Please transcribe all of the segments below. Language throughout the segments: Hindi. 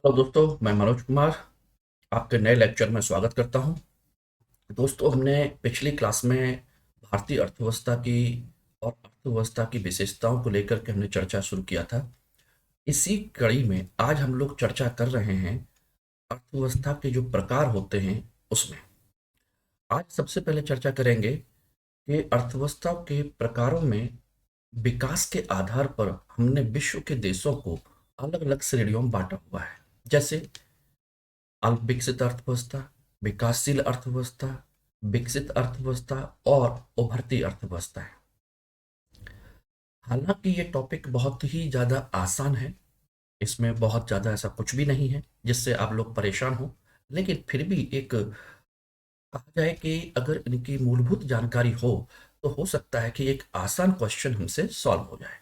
हेलो दोस्तों, मैं मनोज कुमार आपके नए लेक्चर में स्वागत करता हूं। दोस्तों, हमने पिछली क्लास में भारतीय अर्थव्यवस्था की और अर्थव्यवस्था की विशेषताओं को लेकर के हमने चर्चा शुरू किया था। इसी कड़ी में आज हम लोग चर्चा कर रहे हैं अर्थव्यवस्था के जो प्रकार होते हैं उसमें। आज सबसे पहले चर्चा करेंगे कि अर्थव्यवस्था के प्रकारों में विकास के आधार पर हमने विश्व के देशों को अलग अलग श्रेणियों में बांटा हुआ है। जैसे अल्प विकसित अर्थव्यवस्था, विकासशील अर्थव्यवस्था, विकसित अर्थव्यवस्था और उभरती अर्थव्यवस्था है। हालांकि ये टॉपिक बहुत ही ज़्यादा आसान है, इसमें बहुत ज़्यादा ऐसा कुछ भी नहीं है जिससे आप लोग परेशान हो। लेकिन फिर भी एक कहा जाए कि अगर इनकी मूलभूत जानकारी हो तो हो सकता है कि एक आसान क्वेश्चन हमसे सॉल्व हो जाए।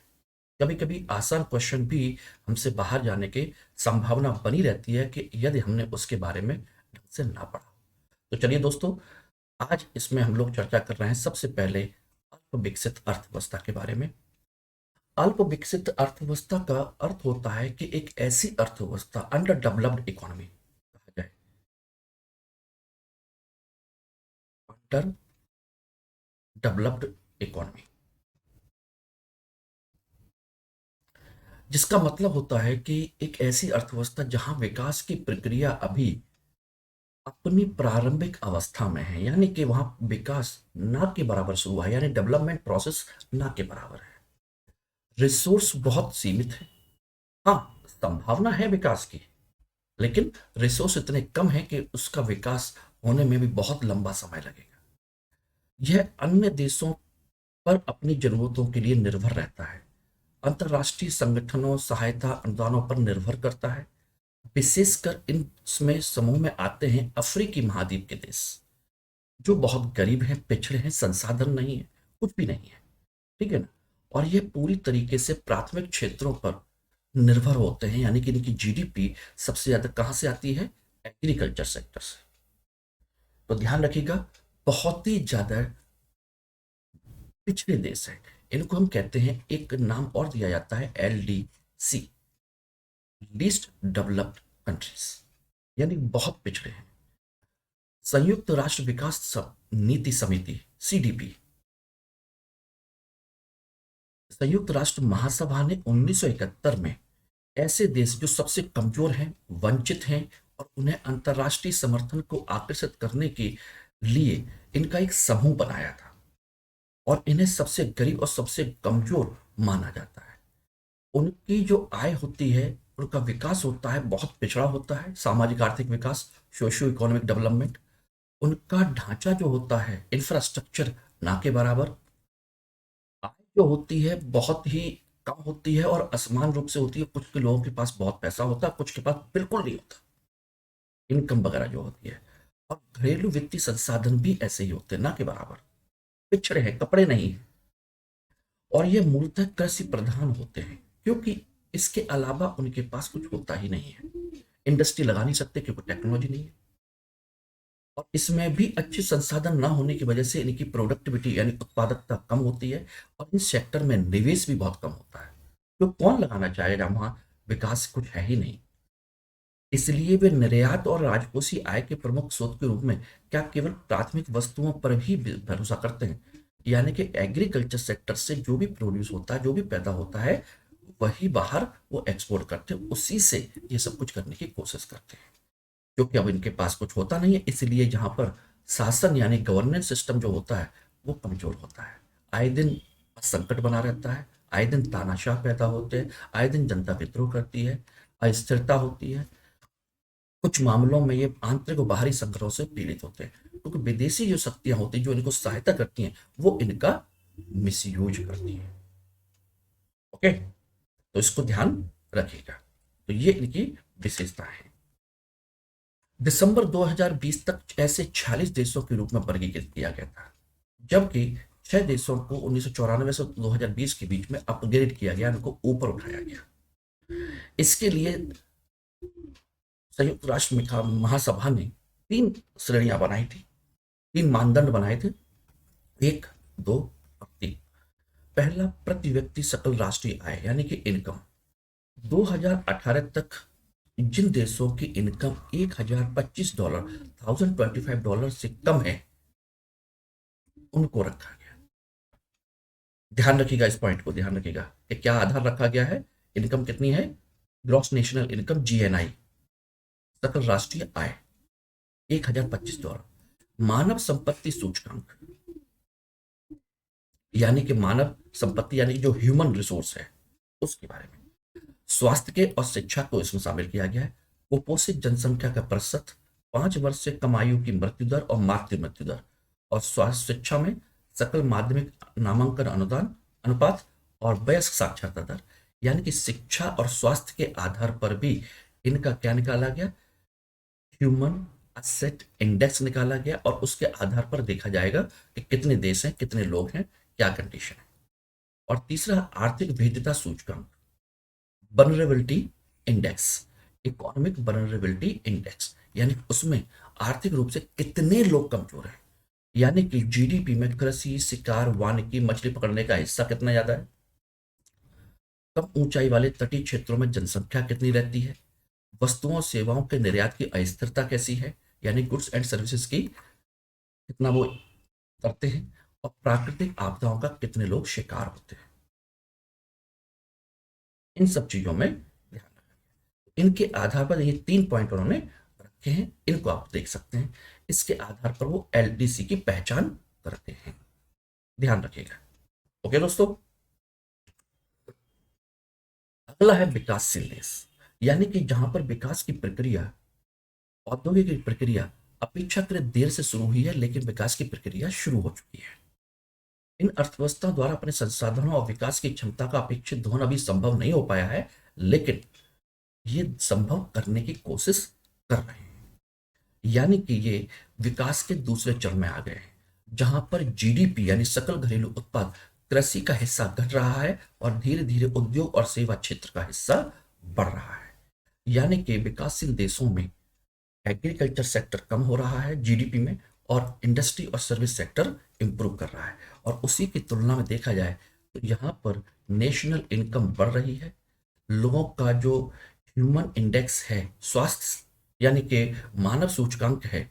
कभी कभी आसान क्वेश्चन भी हमसे बाहर जाने की संभावना बनी रहती है कि यदि हमने उसके बारे में ढंग से ना पढ़ा। तो चलिए दोस्तों, आज इसमें हम लोग चर्चा कर रहे हैं सबसे पहले अल्प विकसित अर्थव्यवस्था के बारे में। अल्प विकसित अर्थव्यवस्था का अर्थ होता है कि एक ऐसी अर्थव्यवस्था, अंडर डेवलप्ड इकोनॉमी कहा जाए, अंडर डेवलप्ड इकोनॉमी, जिसका मतलब होता है कि एक ऐसी अर्थव्यवस्था जहां विकास की प्रक्रिया अभी अपनी प्रारंभिक अवस्था में है, यानी कि वहां विकास ना के बराबर शुरू हुआ है, यानी डेवलपमेंट प्रोसेस ना के बराबर है। रिसोर्स बहुत सीमित है। हाँ, संभावना है विकास की, लेकिन रिसोर्स इतने कम है कि उसका विकास होने में भी बहुत लंबा समय लगेगा। यह अन्य देशों पर अपनी जरूरतों के लिए निर्भर रहता है, अंतर्राष्ट्रीय संगठनों, सहायता, अनुदानों पर निर्भर करता है। विशेषकर इनमें समूह में आते हैं अफ्रीकी महाद्वीप के देश, जो बहुत गरीब हैं, पिछड़े हैं, संसाधन नहीं है, कुछ भी नहीं है। ठीक है ना। और ये पूरी तरीके से प्राथमिक क्षेत्रों पर निर्भर होते हैं, यानी कि इनकी जीडीपी सबसे ज्यादा कहां से आती है? एग्रीकल्चर सेक्टर से। तो ध्यान रखिएगा, बहुत ही ज्यादा पिछड़े देश हैं। इनको हम कहते हैं, एक नाम और दिया जाता है एलडीसी, लीस्ट डेवलप्ड कंट्रीज, यानी बहुत पिछड़े हैं। संयुक्त राष्ट्र विकास नीति समिति, सीडीपी, संयुक्त राष्ट्र महासभा ने 1971 में ऐसे देश जो सबसे कमजोर हैं, वंचित हैं और उन्हें अंतर्राष्ट्रीय समर्थन को आकर्षित करने के लिए इनका एक समूह बनाया था, और इन्हें सबसे गरीब और सबसे कमजोर माना जाता है। उनकी जो आय होती है, उनका विकास होता है, बहुत पिछड़ा होता है, सामाजिक आर्थिक विकास, सोशियो इकोनॉमिक डेवलपमेंट। उनका ढांचा जो होता है, इंफ्रास्ट्रक्चर, ना के बराबर। आय जो होती है बहुत ही कम होती है और असमान रूप से होती है। कुछ के लोगों के पास बहुत पैसा होता है, कुछ के पास बिल्कुल नहीं होता, इनकम वगैरह जो होती है। और घरेलू वित्तीय संसाधन भी ऐसे ही होते हैं, ना के बराबर, पिछड़े हैं, कपड़े नहीं है। और ये मूलतः कृषि प्रधान होते हैं, क्योंकि इसके अलावा उनके पास कुछ होता ही नहीं है। इंडस्ट्री लगा नहीं सकते क्योंकि टेक्नोलॉजी नहीं है। और इसमें भी अच्छे संसाधन ना होने की वजह से इनकी प्रोडक्टिविटी यानी उत्पादकता कम होती है, और इस सेक्टर में निवेश भी बहुत कम होता है। तो कौन लगाना चाहेगा वहां विकास कुछ है ही नहीं। इसलिए वे निर्यात और राजकोषीय आय के प्रमुख स्रोत के रूप में क्या केवल प्राथमिक वस्तुओं पर भी भरोसा करते हैं, यानी कि एग्रीकल्चर सेक्टर से जो भी प्रोड्यूस होता है, जो भी पैदा होता है, वही बाहर वो एक्सपोर्ट करते हैं, उसी से ये सब कुछ करने की कोशिश करते हैं। क्योंकि अब इनके पास कुछ होता नहीं है, इसलिए जहां पर शासन यानी गवर्नेंस सिस्टम जो होता है वो कमजोर होता है। आए दिन संकट बना रहता है, आए दिन तानाशाह पैदा होते हैं, आए दिन जनता विद्रोह करती है, अस्थिरता होती है। कुछ मामलों में ये आंतरिक और बाहरी संकटों से पीड़ित होते हैं, क्योंकि विदेशी जो शक्तियां होती हैं जो इनको सहायता करती हैं, वो इनका मिसयूज करती हैं। ओके, तो इसको ध्यान रखिएगा। तो ये इनकी विशेषता है। दिसंबर 2020 तक ऐसे 46 देशों के रूप में वर्गीकृत किया गया था, जबकि 6 देशों को 1994 से 2020 के बीच में अपग्रेड किया गया, उनको ऊपर उठाया गया। इसके लिए संयुक्त राष्ट्र महासभा ने 3 श्रेणियां बनाई थी, 3 मानदंड बनाए थे, 1, 2 और 3। पहला, प्रति व्यक्ति सकल राष्ट्रीय आय यानी कि इनकम। 2018 तक जिन देशों की इनकम $1025 $1025 से कम है उनको रखा गया। ध्यान रखिएगा, इस पॉइंट को ध्यान रखिएगा कि क्या आधार रखा गया है, इनकम कितनी है, ग्रॉस नेशनल इनकम जीएनआई, सकल राष्ट्रीय आय $1025। मानव संपत्ति सूचकांक यानी कि मानव संपत्ति यानी कि जो ह्यूमन रिसोर्स है उसके बारे में, स्वास्थ्य के और शिक्षा को इसमें शामिल किया गया है। कुपोषित जनसंख्या का प्रतिशत, 5 वर्ष से कम आयु की मृत्यु दर और मातृ मृत्यु दर, और स्वास्थ्य शिक्षा में सकल माध्यमिक नामांकन अनुदान अनुपात और वयस्क साक्षरता दर, यानी कि शिक्षा और स्वास्थ्य के आधार पर भी इनका क्या निकाला गया, ह्यूमन असेट इंडेक्स निकाला गया, और उसके आधार पर देखा जाएगा कि कितने देश हैं, कितने लोग हैं, क्या कंडीशन है। और तीसरा आर्थिक भेद्यता सूचकांक, vulnerability index, economic vulnerability index, यानी उसमें आर्थिक रूप से कितने लोग कमजोर हैं, यानी कि जीडीपी में कृषि, शिकार, वानिकी, मछली पकड़ने का हिस्सा कितना ज्यादा है, कम ऊंचाई वाले तटीय क्षेत्रों में जनसंख्या कितनी रहती है, वस्तुओं और सेवाओं के निर्यात की अस्थिरता कैसी है, यानी गुड्स एंड सर्विसेज की कितना वो करते हैं, और प्राकृतिक आपदाओं का कितने लोग शिकार होते हैं। इन सब चीजों में ध्यान रखना। इनके आधार पर ये 3 पॉइंट उन्होंने रखे हैं, इनको आप देख सकते हैं। इसके आधार पर वो एलडीसी की पहचान करते हैं, ध्यान रखिएगा। ओके दोस्तों, अगला है विकासशील देश, यानी कि जहां पर विकास की प्रक्रिया, औद्योगिक प्रक्रिया अपेक्षाकृत देर से शुरू हुई है, लेकिन विकास की प्रक्रिया शुरू हो चुकी है। इन अर्थव्यवस्था द्वारा अपने संसाधनों और विकास की क्षमता का अपेक्षित धोन अभी संभव नहीं हो पाया है, लेकिन ये संभव करने की कोशिश कर रहे हैं। यानी कि ये विकास के दूसरे चरण में आ गए हैं, जहां पर जीडीपी यानी सकल घरेलू उत्पाद, कृषि का हिस्सा घट रहा है और धीरे धीरे उद्योग और सेवा क्षेत्र का हिस्सा बढ़ रहा है। यानी कि विकासशील देशों में एग्रीकल्चर सेक्टर कम हो रहा है जीडीपी में, और इंडस्ट्री और सर्विस सेक्टर इंप्रूव कर रहा है। और उसी की तुलना में देखा जाए तो यहाँ पर नेशनल इनकम बढ़ रही है, लोगों का जो ह्यूमन इंडेक्स है, स्वास्थ्य यानी कि मानव सूचकांक है,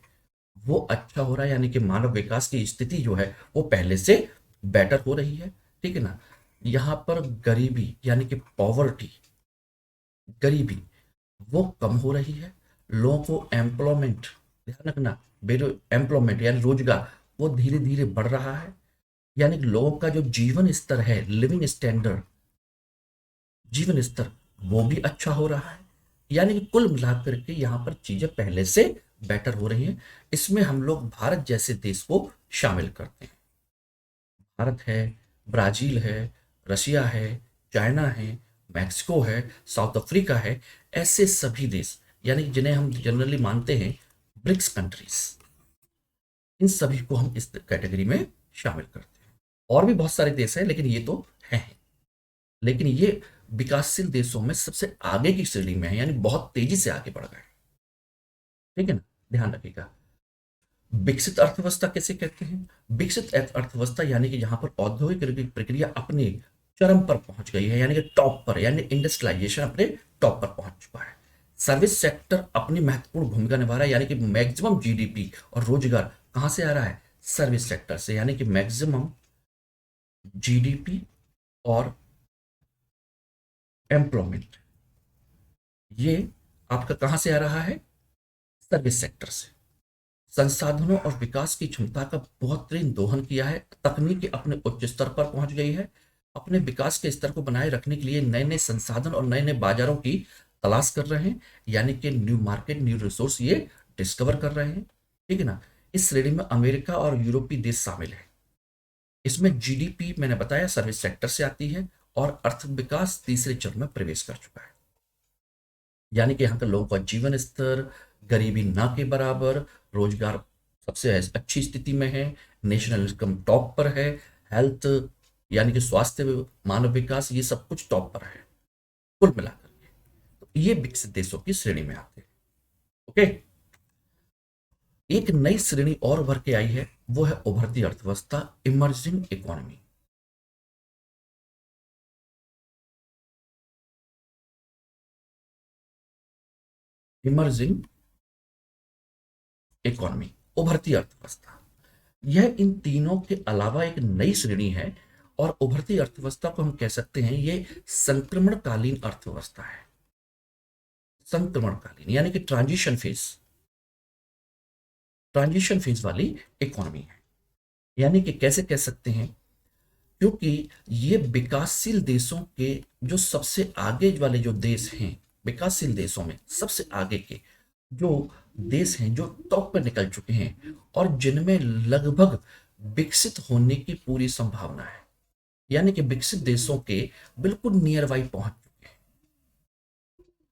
वो अच्छा हो रहा है, यानी कि मानव विकास की स्थिति जो है वो पहले से बेटर हो रही है। ठीक है ना। यहाँ पर गरीबी यानी कि पॉवर्टी, गरीबी वो कम हो रही है, लोगों को एम्प्लॉयमेंट, ध्यान रखना, बेरो एम्प्लॉयमेंट यानी रोजगार वो धीरे धीरे बढ़ रहा है, यानी कि लोगों का जो जीवन स्तर है, लिविंग स्टैंडर्ड, जीवन स्तर वो भी अच्छा हो रहा है। यानी कि कुल मिलाकर के यहाँ पर चीजें पहले से बेटर हो रही हैं। इसमें हम लोग भारत जैसे देश को शामिल करते हैं। भारत है, ब्राजील है, रशिया है, चाइना है, मैक्सिको है, साउथ अफ्रीका है, ऐसे सभी देश, यानी कि जिन्हें हम जनरली मानते हैं ब्रिक्स कंट्रीज, इन सभी को हम इस कैटेगरी में शामिल करते हैं। और भी बहुत सारे देश हैं, लेकिन ये तो हैं। लेकिन ये विकासशील देशों में सबसे आगे की श्रेणी में है, यानी बहुत तेजी से आगे बढ़ गए। ठीक है ना, ध्यान रखिएगा। विकसित अर्थव्यवस्था कैसे कहते हैं, विकसित अर्थव्यवस्था यानी कि जहां पर औद्योगिक प्रक्रिया अपने चरम पर पहुंच गई है, यानी कि टॉप पर, यानी इंडस्ट्रियलाइजेशन अपने टॉप पर पहुंच चुका है। सर्विस सेक्टर अपनी महत्वपूर्ण भूमिका निभा रहा है, यानी कि मैक्सिमम जीडीपी और रोजगार कहां से आ रहा है, सर्विस सेक्टर से, यानी कि मैक्सिमम जीडीपी और एम्प्लॉयमेंट ये आपका कहां से आ रहा है, सर्विस सेक्टर से। संसाधनों और विकास की क्षमता का बेहतरीन दोहन किया है, तकनीकी अपने उच्च स्तर पर पहुंच गई है। अपने विकास के स्तर को बनाए रखने के लिए नए नए संसाधन और नए नए बाजारों की तलाश कर रहे हैं, यानी कि न्यू मार्केट, न्यू रिसोर्स ये डिस्कवर कर रहे हैं। ठीक है ना। इस श्रेणी में अमेरिका और यूरोपीय देश शामिल है। इसमें जीडीपी मैंने बताया सर्विस सेक्टर से आती है, और अर्थ विकास तीसरे चरण में प्रवेश कर चुका है, यानी कि यहाँ के लोगों का जीवन स्तर गरीबी ना के बराबर, रोजगार सबसे अच्छी स्थिति में है, नेशनल इनकम टॉप पर है, हेल्थ यानी कि स्वास्थ्य, मानव विकास ये सब कुछ टॉप पर है कुल मिलाकर के। तो ये विकसित देशों की श्रेणी में आते हैं। ओके। एक नई श्रेणी और उभर के आई है, वो है उभरती अर्थव्यवस्था, इमर्जिंग इकोनॉमी। इमर्जिंग इकोनॉमी, उभरती अर्थव्यवस्था। यह इन तीनों के अलावा एक नई श्रेणी है और उभरती अर्थव्यवस्था को हम कह सकते हैं ये संक्रमणकालीन अर्थव्यवस्था है। संक्रमणकालीन यानी कि ट्रांजिशन फेज वाली इकोनॉमी है। यानी कि कैसे कह सकते हैं, क्योंकि ये विकासशील देशों के जो सबसे आगे वाले जो देश हैं, विकासशील देशों में सबसे आगे के जो देश हैं, जो टॉप पर निकल चुके हैं और जिनमें लगभग विकसित होने की पूरी संभावना है। यानी कि विकसित देशों के बिल्कुल नियर बाई पहुंच चुके हैं।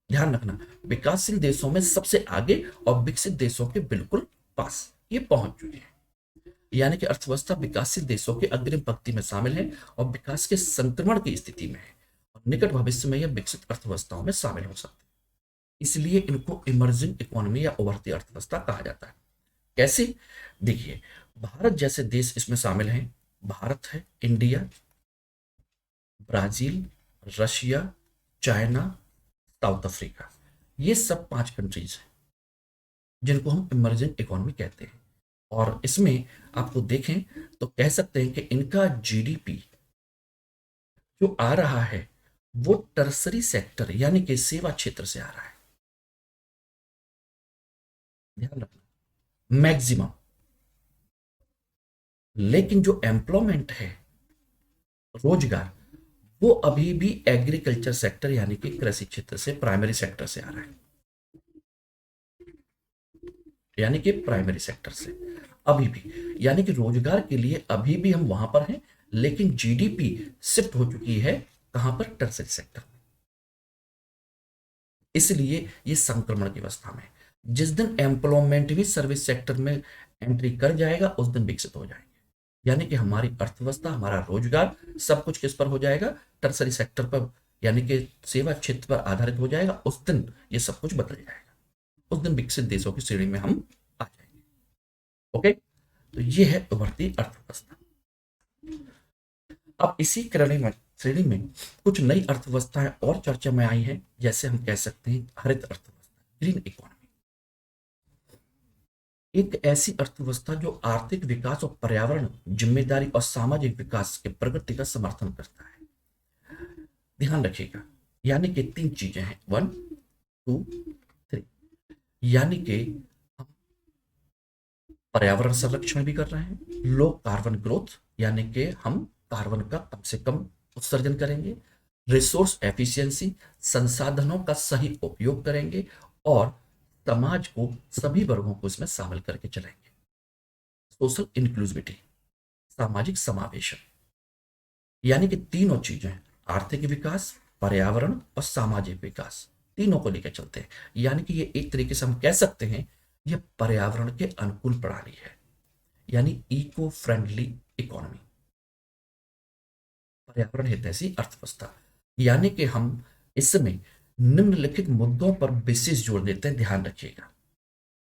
ध्यान रखना, विकासशील देशों में सबसे आगे और विकसित देशों के बिल्कुल पास ये पहुंच चुके हैं। यानी कि अर्थव्यवस्था विकासशील देशों के अग्रिम पंक्ति में शामिल है और विकास के संक्रमण की स्थिति में है और निकट भविष्य में यह विकसित अर्थव्यवस्थाओं में शामिल हो सकती है। इसलिए इनको इमर्जिंग इकोनॉमी या उभरती अर्थव्यवस्था कहा जाता है। कैसे? देखिए, भारत जैसे देश इसमें शामिल हैं। भारत है, India, Brazil, Russia, China, south Africa, ये सब 5 कंट्रीज हैं जिनको हम इमर्जिंग इकोनॉमी कहते हैं। और इसमें आपको देखें तो कह सकते हैं कि इनका जीडीपी जो आ रहा है वो टर्सरी सेक्टर यानी कि सेवा क्षेत्र से आ रहा है। ध्यान रखना, मैक्सिमम। लेकिन जो एम्प्लॉयमेंट है, रोजगार, वो अभी भी एग्रीकल्चर सेक्टर यानी कि कृषि क्षेत्र से, प्राइमरी सेक्टर से आ रहा है। यानी कि प्राइमरी सेक्टर से अभी भी, यानी कि रोजगार के लिए अभी भी हम वहां पर हैं, लेकिन जीडीपी शिफ्ट हो चुकी है कहां पर? टर्सरी सेक्टर में। इसलिए ये संक्रमण की अवस्था में, जिस दिन एम्प्लॉयमेंट भी सर्विस सेक्टर में एंट्री कर जाएगा उस दिन विकसित हो जाएंगे। यानी कि हमारी अर्थव्यवस्था, हमारा रोजगार, सब कुछ किस पर हो जाएगा? टर्सरी सेक्टर पर, यानी कि सेवा क्षेत्र पर आधारित हो जाएगा। उस दिन ये सब कुछ बदल जाएगा, उस दिन विकसित देशों की श्रेणी में हम आ जाएंगे। ओके, तो ये है उभरती अर्थव्यवस्था। अब इसी श्रेणी में कुछ नई अर्थव्यवस्थाएं और चर्चा में आई हैं, जैसे हम कह सकते हैं हरित अर्थव्यवस्था, ग्रीन इकोनॉमी। एक ऐसी अर्थव्यवस्था जो आर्थिक विकास और पर्यावरण, जिम्मेदारी और सामाजिक विकास के प्रगति का समर्थन करता है। ध्यान रखिएगा, यानी कि 3 चीजें हैं, 1 2 3। यानी कि हम पर्यावरण संरक्षण भी कर रहे हैं, लो कार्बन ग्रोथ, यानी कि हम कार्बन का कम से कम उत्सर्जन करेंगे, रिसोर्स एफिशिएंसी, संसाधनों का सही उपयोग करेंगे और समाज को, सभी वर्गों को इसमें शामिल करके चलेंगे। सोशल इंक्लूसिविटी, सामाजिक समावेशन, यानी कि तीनों चीजें, आर्थिक विकास, पर्यावरण और सामाजिक विकास, तीनों को लेकर चलते हैं। यानी कि ये एक तरीके से हम कह सकते हैं ये पर्यावरण के अनुकूल प्रणाली है, यानी इको फ्रेंडली इकोनॉमी, पर्यावरण हितैषी अर्थव्यवस्था। यानी कि हम इसमें निम्नलिखित मुद्दों पर विशेष जोर देते हैं। ध्यान रखिएगा,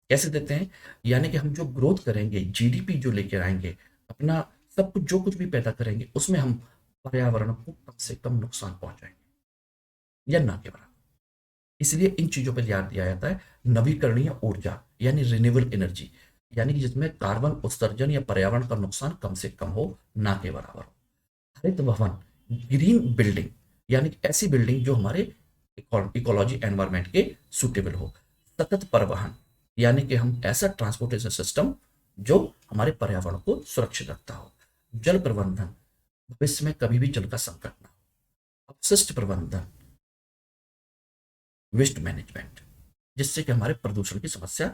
कैसे देते हैं? यानी कि हम जो ग्रोथ करेंगे, जीडीपी जो लेकर आएंगे, अपना सब कुछ जो कुछ भी पैदा करेंगे, उसमें हम पर्यावरण को कम से कम नुकसान पहुंचाएंगे या ना के बराबर। इसलिए इन चीजों पर ध्यान दिया जाता है। नवीकरणीय ऊर्जा यानी रिन्यूएबल एनर्जी, यानी कि जिसमें कार्बन उत्सर्जन या पर्यावरण का नुकसान कम से कम हो, ना के बराबर हो। हरित भवन, ग्रीन बिल्डिंग, यानी कि ऐसी बिल्डिंग जो हमारे इकोलॉजी एनवायरमेंट के सुटेबल हो। सतत परिवहन, यानी कि हम ऐसा ट्रांसपोर्टेशन सिस्टम जो हमारे पर्यावरण को सुरक्षित रखता हो। जल प्रबंधन, भविष्य में कभी भी जल का संकट ना हो। अपशिष्ट प्रबंधन, वेस्ट मैनेजमेंट, जिससे कि हमारे प्रदूषण की समस्या।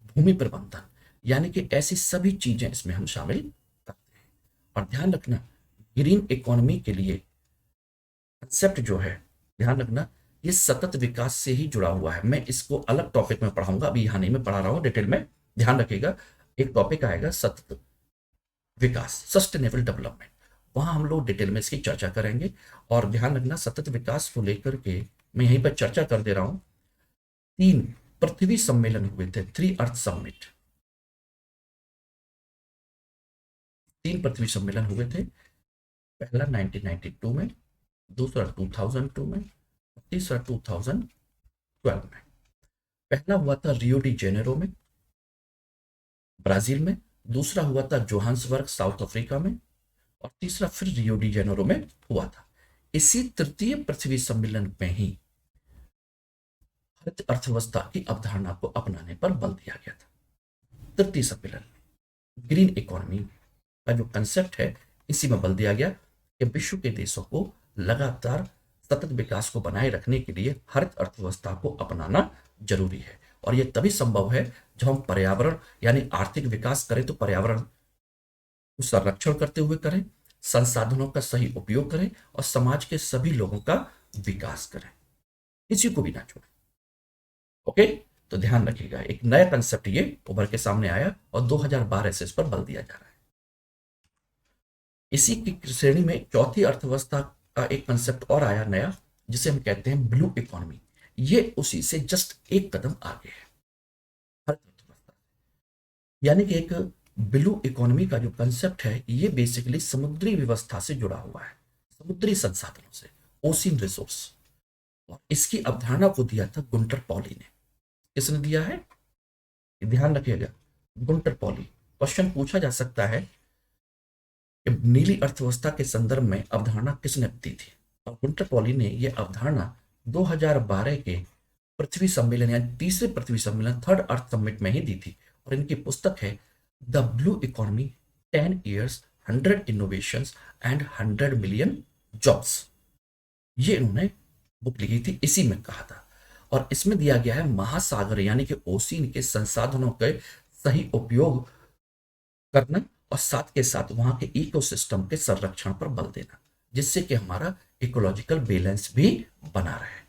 भूमि प्रबंधन, यानी कि ऐसी सभी चीजें इसमें हम शामिल करते हैं। और ध्यान रखना, ग्रीन इकोनॉमी के लिए कंसेप्ट जो है, ध्यान रखना, ये सतत विकास से ही जुड़ा हुआ है। मैं इसको अलग टॉपिक में पढ़ाऊंगा, अभी यहाँ नहीं मैं पढ़ा रहा हूँ डिटेल में। ध्यान रखिएगा, एक टॉपिक आएगा सतत विकास, सस्टेनेबल डेवलपमेंट, वहां हम लोग डिटेल में इसकी चर्चा करेंगे। और ध्यान रखना, सतत विकास को लेकर के मैं यहीं पर चर्चा कर दे रहा हूं। 3 पृथ्वी सम्मेलन हुए थे, 3 अर्थ समिट, 3 पृथ्वी सम्मेलन हुए थे। पहला 1992 में, दूसरा 2002 में, तीसरा 2012 में। पहला हुआ था रियो डी जेनेरो में, ब्राजील में। दूसरा हुआ था जोहान्सबर्ग, साउथ अफ्रीका में। और तीसरा फिर रियो डी जेनेरो में हुआ था। इसी तृतीय पृथ्वी सम्मेलन में ही हरित अर्थव्यवस्था की अवधारणा को अपनाने पर बल दिया गया था। तृतीय सम्मेलन में ग्रीन इकोनॉमी का जो कंसेप्ट है, इसी में बल दिया गया कि विश्व के देशों को लगातार सतत विकास को बनाए रखने के लिए हरित अर्थव्यवस्था को अपनाना जरूरी है। और यह तभी संभव है जब हम पर्यावरण यानी आर्थिक विकास करें तो पर्यावरण को संरक्षण करते हुए करें, संसाधनों का सही उपयोग करें और समाज के सभी लोगों का विकास करें, किसी को भी ना छोड़ें। ओके, तो ध्यान रखिएगा, एक नया कंसेप्ट ये उभर के सामने आया और 2012 से इस पर बल दिया जा रहा है। इसी की श्रेणी में चौथी अर्थव्यवस्था का एक कंसेप्ट और आया नया, जिसे हम कहते हैं ब्लू इकोनॉमी। ये उसी से जस्ट एक कदम आगे है हरित अर्थव्यवस्था। यानी कि एक ब्लू इकोनॉमी का जो कंसेप्ट है, ये बेसिकली समुद्री व्यवस्था से जुड़ा हुआ है, समुद्री संसाधनों से, ओशियन रिसोर्स। और इसकी अवधारणा को दिया था गुंटर पॉली ने। किसने दिया है, ध्यान रखिएगा, गुंटर पॉली। क्वेश्चन पूछा जा सकता है कि नीली अर्थव्यवस्था के संदर्भ में अवधारणा किसने दी थी, और गुंटर पॉली ने यह अवधारणा 2012 के पृथ्वी सम्मेलन यानी तीसरे पृथ्वी सम्मेलन, थर्ड अर्थ समिट में ही दी थी। और इनकी पुस्तक है the blue economy 10 years 100 innovations and 100 million jobs. ये इन्होंने बुक लिखी थी, इसी में कहा था। और इसमें दिया गया है महासागर यानी कि ओशियन के संसाधनों के सही उपयोग करना और साथ के साथ वहां के इकोसिस्टम के संरक्षण पर बल देना, जिससे कि हमारा इकोलॉजिकल बैलेंस भी बना रहे,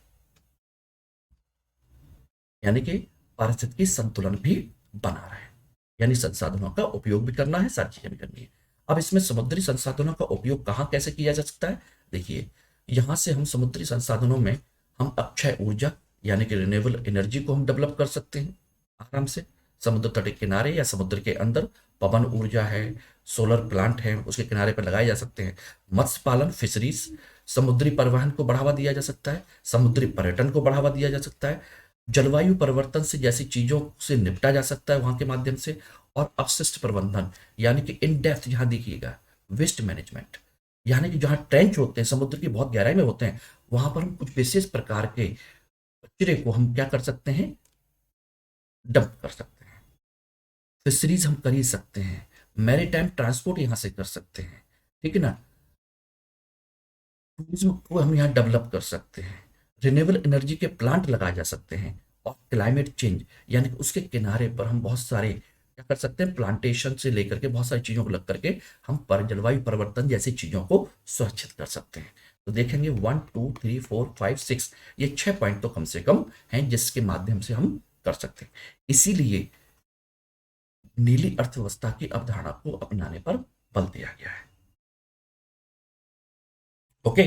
यानी कि पारिस्थितिकी संतुलन भी बना रहे, यानी संसाधनों का उपयोग भी करना है, सारी चीजें भी करनी है। अब इसमें समुद्री संसाधनों का उपयोग कहां कैसे किया जा सकता है, देखिए, यहां से हम समुद्री संसाधनों में हम अक्षय ऊर्जा यानी कि रिन्यूएबल एनर्जी को हम डेवलप कर सकते हैं आराम से। समुद्र तट के किनारे या समुद्र के अंदर पवन ऊर्जा है, सोलर प्लांट है, उसके किनारे पर लगाए जा सकते हैं। मत्स्य पालन, फिशरीज, समुद्री परिवहन को बढ़ावा दिया जा सकता है, समुद्री पर्यटन को बढ़ावा दिया जा सकता है, जलवायु परिवर्तन से जैसी चीजों से निपटा जा सकता है वहां के माध्यम से। और अपशिष्ट प्रबंधन यानी कि इन डेप्थ, यहां देखिएगा, वेस्ट मैनेजमेंट, यानी कि जहां ट्रेंच होते हैं, समुद्र की बहुत गहराई में होते हैं, वहां पर हम कुछ विशेष प्रकार के कचरे को हम क्या कर सकते हैं, डंप कर सकते हैं। फिशरीज हम कर ही सकते हैं, मैरीटाइम ट्रांसपोर्ट यहां से कर सकते हैं, ठीक है ना। टूरिज्म को हम यहाँ डेवलप कर सकते हैं, रिन्यूएबल एनर्जी के प्लांट लगाए जा सकते हैं। और क्लाइमेट चेंज यानी कि उसके किनारे पर हम बहुत सारे क्या कर सकते हैं, प्लांटेशन से लेकर के बहुत सारी चीजों को लग करके हम पर जलवायु परिवर्तन जैसी चीजों को सुरक्षित कर सकते हैं। तो देखेंगे 1 2 3 4 5 6, ये 6 पॉइंट तो कम से कम हैं जिसके माध्यम से हम कर सकते हैं। इसीलिए नीली अर्थव्यवस्था की अवधारणा को अपनाने पर बल दिया गया है। ओके,